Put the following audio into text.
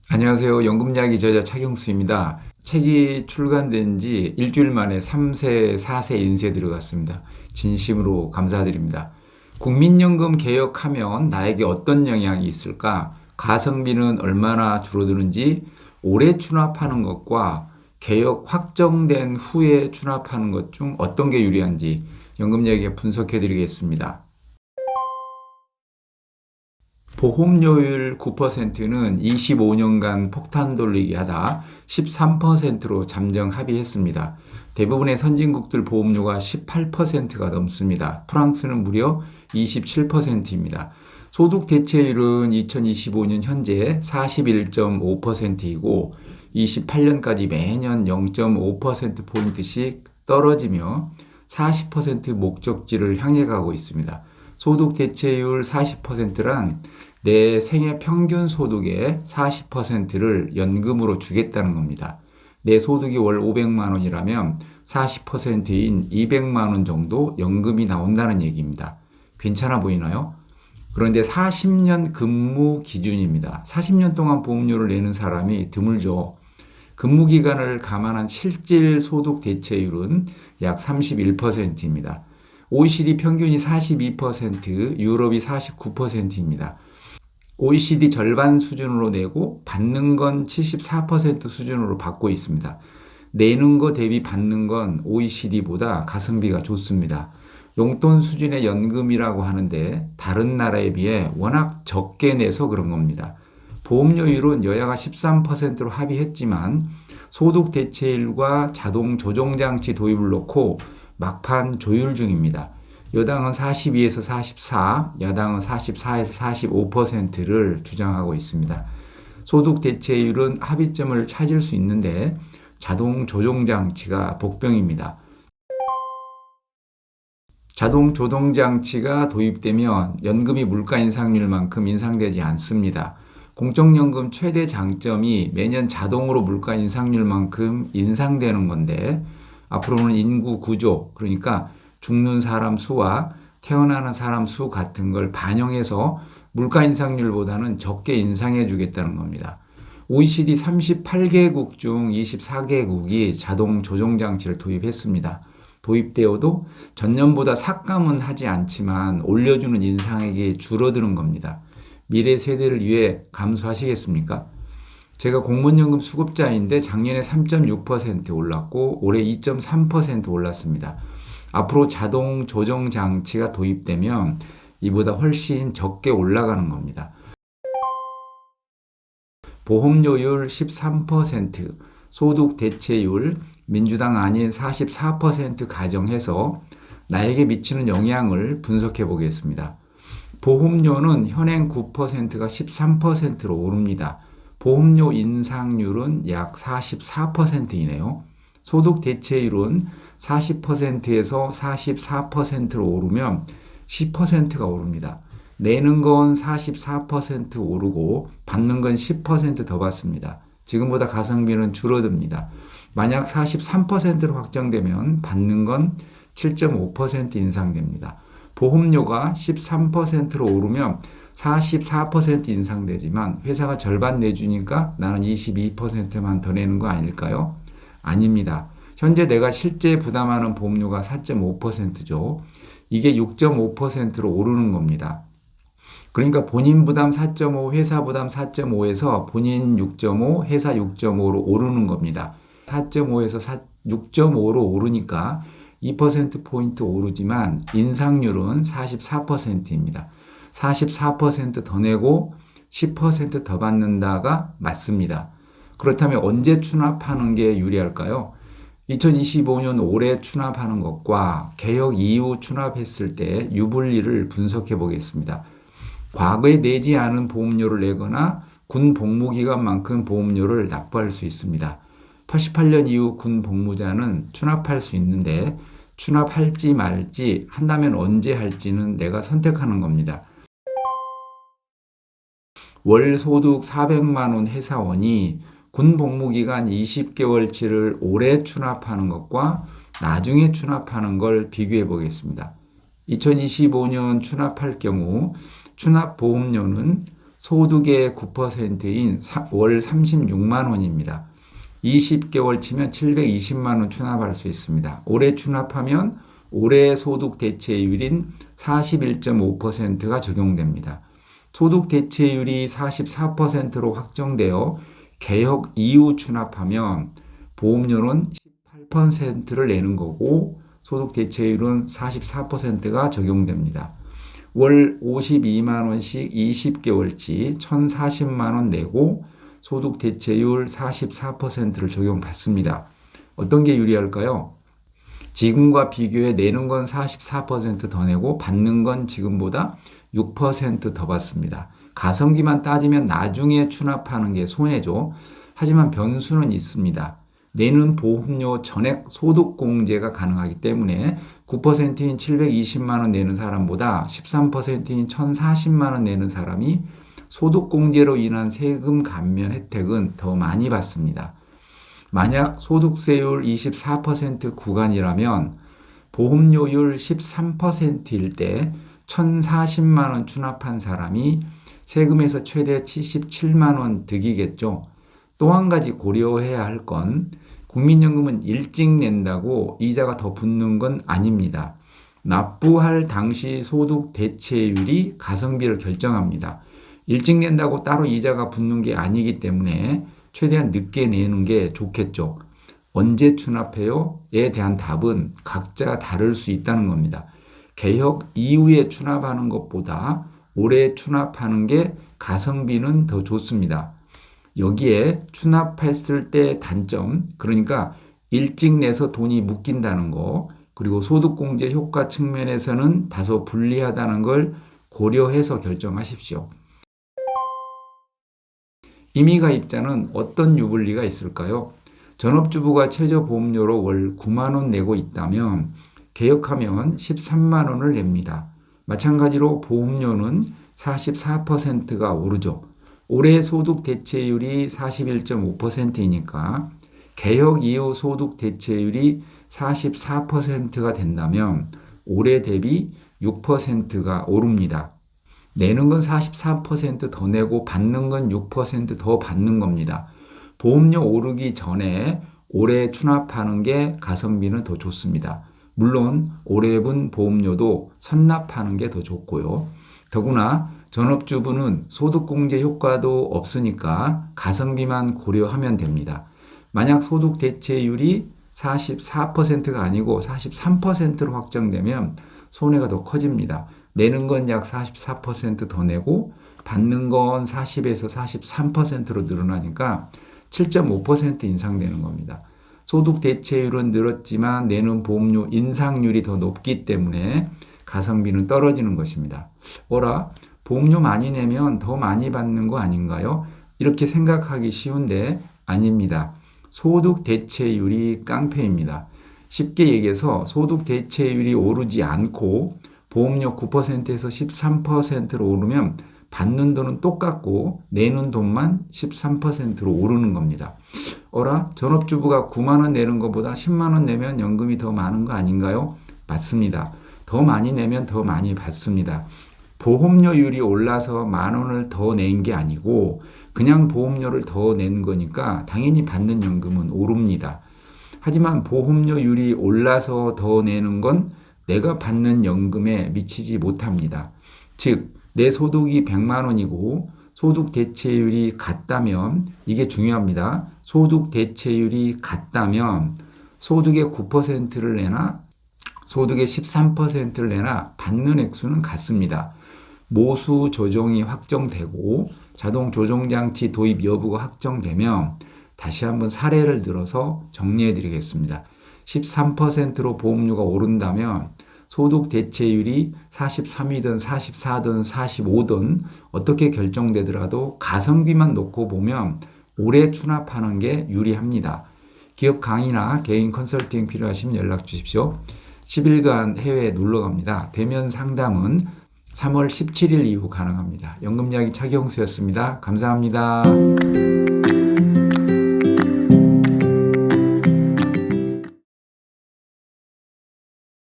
안녕하세요. 연금이야기 저자 차경수입니다. 책이 출간된 지 일주일 만에 3세, 4세 인쇄 들어갔습니다. 진심으로 감사드립니다. 국민연금 개혁하면 나에게 어떤 영향이 있을까? 가성비는 얼마나 줄어드는지, 올해 추납하는 것과 개혁 확정된 후에 추납하는 것 중 어떤 게 유리한지 연금이야기에 분석해 드리겠습니다. 보험료율 9%는 25년간 폭탄 돌리기 하다 13%로 잠정 합의했습니다. 대부분의 선진국들 보험료가 18%가 넘습니다. 프랑스는 무려 27%입니다. 소득 대체율은 2025년 현재 41.5%이고 28년까지 매년 0.5%포인트씩 떨어지며 40% 목적지를 향해 가고 있습니다. 소득 대체율 40%란 내 생애 평균 소득의 40%를 연금으로 주겠다는 겁니다. 내 소득이 월 500만 원이라면 40%인 200만 원 정도 연금이 나온다는 얘기입니다. 괜찮아 보이나요? 그런데 40년 근무 기준입니다. 40년 동안 보험료를 내는 사람이 드물죠. 근무 기간을 감안한 실질 소득 대체율은 약 31%입니다. OECD 평균이 42%, 유럽이 49%입니다. OECD 절반 수준으로 내고 받는 건 74% 수준으로 받고 있습니다. 내는 거 대비 받는 건 OECD보다 가성비가 좋습니다. 용돈 수준의 연금이라고 하는데 다른 나라에 비해 워낙 적게 내서 그런 겁니다. 보험료율은 여야가 13%로 합의했지만 소득 대체율과 자동 조정장치 도입을 놓고 막판 조율 중입니다. 여당은 42에서 44, 야당은 44에서 45%를 주장하고 있습니다. 소득 대체율은 합의점을 찾을 수 있는데 자동 조정 장치가 복병입니다. 자동 조정 장치가 도입되면 연금이 물가 인상률만큼 인상되지 않습니다. 공적연금 최대 장점이 매년 자동으로 물가 인상률만큼 인상되는 건데 앞으로는 인구 구조, 그러니까 죽는 사람 수와 태어나는 사람 수 같은 걸 반영해서 물가 인상률보다는 적게 인상해 주겠다는 겁니다. OECD 38개국 중 24개국이 자동 조정 장치를 도입했습니다. 도입되어도 전년보다 삭감은 하지 않지만 올려주는 인상액이 줄어드는 겁니다. 미래 세대를 위해 감수하시겠습니까? 제가 공무원연금 수급자인데 작년에 3.6% 올랐고 올해 2.3% 올랐습니다. 앞으로 자동 조정 장치가 도입되면 이보다 훨씬 적게 올라가는 겁니다. 보험료율 13%, 소득 대체율, 민주당 아닌 44% 가정해서 나에게 미치는 영향을 분석해 보겠습니다. 보험료는 현행 9%가 13%로 오릅니다. 보험료 인상률은 약 44%이네요. 소득 대체율은 40%에서 44%로 오르면 10%가 오릅니다. 내는 건 44% 오르고 받는 건 10% 더 받습니다. 지금보다 가성비는 줄어듭니다. 만약 43%로 확정되면 받는 건 7.5% 인상됩니다. 보험료가 13%로 오르면 44% 인상되지만 회사가 절반 내주니까 나는 22%만 더 내는 거 아닐까요? 아닙니다. 현재 내가 실제 부담하는 보험료가 4.5%죠. 이게 6.5%로 오르는 겁니다. 그러니까 본인 부담 4.5, 회사 부담 4.5에서 본인 6.5, 회사 6.5로 오르는 겁니다. 4.5에서 6.5로 오르니까 2%포인트 오르지만 인상률은 44%입니다. 44%더 내고 10%더 받는다가 맞습니다. 그렇다면 언제 추납하는 게 유리할까요? 2025년 올해 추납하는 것과 개혁 이후 추납했을 때 유불리를 분석해 보겠습니다. 과거에 내지 않은 보험료를 내거나 군 복무기간만큼 보험료를 납부할 수 있습니다. 88년 이후 군 복무자는 추납할 수 있는데 추납할지 말지 한다면 언제 할지는 내가 선택하는 겁니다. 월 소득 400만 원 회사원이 군 복무기간 20개월치를 올해 추납하는 것과 나중에 추납하는 걸 비교해 보겠습니다. 2025년 추납할 경우 추납 보험료는 소득의 9%인 월 36만 원입니다. 20개월 치면 720만 원 추납할 수 있습니다. 올해 추납하면 올해 소득 대체율인 41.5%가 적용됩니다. 소득 대체율이 44%로 확정되어 개혁 이후 추납하면 보험료는 18%를 내는 거고 소득 대체율은 44%가 적용됩니다. 월 52만 원씩 20개월치 1,040만 원 내고 소득 대체율 44%를 적용받습니다. 어떤 게 유리할까요? 지금과 비교해 내는 건 44% 더 내고 받는 건 지금보다 6% 더 받습니다. 가성비만 따지면 나중에 추납하는 게 손해죠. 하지만 변수는 있습니다. 내는 보험료 전액 소득공제가 가능하기 때문에 9%인 720만 원 내는 사람보다 13%인 1,040만 원 내는 사람이 소득공제로 인한 세금 감면 혜택은 더 많이 받습니다. 만약 소득세율 24% 구간이라면 보험료율 13%일 때 1,040만 원 추납한 사람이 세금에서 최대 77만 원 득이겠죠. 또 한 가지 고려해야 할 건 국민연금은 일찍 낸다고 이자가 더 붙는 건 아닙니다. 납부할 당시 소득 대체율이 가성비를 결정합니다. 일찍 낸다고 따로 이자가 붙는 게 아니기 때문에 최대한 늦게 내는 게 좋겠죠. 언제 추납해요?에 대한 답은 각자 다를 수 있다는 겁니다. 개혁 이후에 추납하는 것보다 올해 추납하는 게 가성비는 더 좋습니다. 여기에 추납했을 때 단점, 그러니까 일찍 내서 돈이 묶인다는 거, 그리고 소득공제 효과 측면에서는 다소 불리하다는 걸 고려해서 결정하십시오. 임의가입자는 어떤 유불리가 있을까요? 전업주부가 최저보험료로 월 9만 원 내고 있다면 개혁하면 13만 원을 냅니다. 마찬가지로 보험료는 44%가 오르죠. 올해 소득 대체율이 41.5%이니까 개혁 이후 소득 대체율이 44%가 된다면 올해 대비 6%가 오릅니다. 내는 건 44% 더 내고 받는 건 6% 더 받는 겁니다. 보험료 오르기 전에 올해 추납하는 게 가성비는 더 좋습니다. 물론 올해 분 보험료도 선납하는 게 더 좋고요. 더구나 전업주부는 소득공제 효과도 없으니까 가성비만 고려하면 됩니다. 만약 소득 대체율이 44%가 아니고 43%로 확정되면 손해가 더 커집니다. 내는 건 약 44% 더 내고 받는 건 40에서 43%로 늘어나니까 7.5% 인상되는 겁니다. 소득 대체율은 늘었지만 내는 보험료 인상률이 더 높기 때문에 가성비는 떨어지는 것입니다. 어라? 보험료 많이 내면 더 많이 받는 거 아닌가요? 이렇게 생각하기 쉬운데 아닙니다. 소득 대체율이 깡패입니다. 쉽게 얘기해서 소득 대체율이 오르지 않고 보험료 9%에서 13%로 오르면 받는 돈은 똑같고 내는 돈만 13%로 오르는 겁니다. 어라? 전업주부가 9만 원 내는 것보다 10만 원 내면 연금이 더 많은 거 아닌가요? 맞습니다. 더 많이 내면 더 많이 받습니다. 보험료율이 올라서 만 원을 더 낸 게 아니고 그냥 보험료를 더 낸 거니까 당연히 받는 연금은 오릅니다. 하지만 보험료율이 올라서 더 내는 건 내가 받는 연금에 미치지 못합니다. 즉, 내 소득이 100만 원이고 소득 대체율이 같다면 이게 중요합니다. 소득 대체율이 같다면 소득의 9%를 내나 소득의 13%를 내나 받는 액수는 같습니다. 모수 조정이 확정되고 자동 조정장치 도입 여부가 확정되면 다시 한번 사례를 들어서 정리해 드리겠습니다. 13%로 보험료가 오른다면 소득 대체율이 43이든 44든 45든 어떻게 결정되더라도 가성비만 놓고 보면 올해 추납하는 게 유리합니다. 기업 강의나 개인 컨설팅 필요하시면 연락 주십시오. 10일간 해외에 놀러 갑니다. 대면 상담은 3월 17일 이후 가능합니다. 연금이야기 차경수였습니다. 감사합니다.